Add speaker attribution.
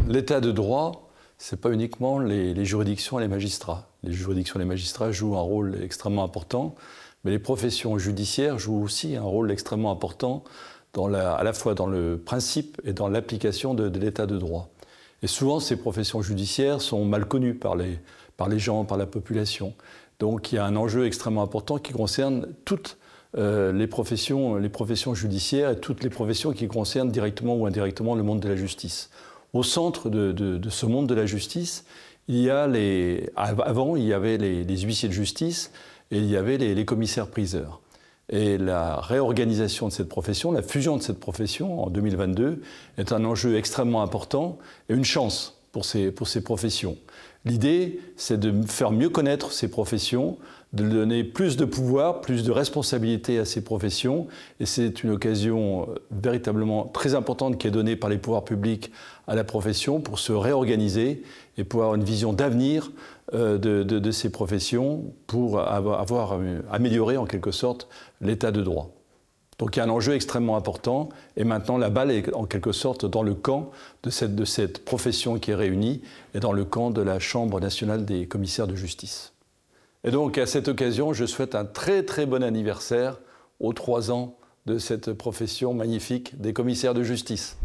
Speaker 1: L'état de droit, ce n'est pas uniquement les juridictions et les magistrats. Les juridictions et les magistrats jouent un rôle extrêmement important, mais les professions judiciaires jouent aussi un rôle extrêmement important à la fois dans le principe et dans l'application de l'état de droit. Et souvent, ces professions judiciaires sont mal connues par les gens, par la population. Donc il y a un enjeu extrêmement important qui concerne toutes les professions judiciaires et toutes les professions qui concernent directement ou indirectement le monde de la justice. Au centre de ce monde de la justice, avant, il y avait les huissiers de justice et il y avait les commissaires-priseurs. Et la réorganisation de cette profession, la fusion de cette profession en 2022 est un enjeu extrêmement important et une chance pour ces professions. L'idée, c'est de faire mieux connaître ces professions, de donner plus de pouvoir, plus de responsabilité à ces professions. Et c'est une occasion véritablement très importante qui est donnée par les pouvoirs publics à la profession pour se réorganiser et pour avoir une vision d'avenir de ces professions pour avoir amélioré en quelque sorte l'état de droit. Donc il y a un enjeu extrêmement important et maintenant la balle est en quelque sorte dans le camp de cette profession qui est réunie et dans le camp de la Chambre nationale des commissaires de justice. Et donc à cette occasion, je souhaite un très très bon anniversaire aux 3 ans de cette profession magnifique des commissaires de justice.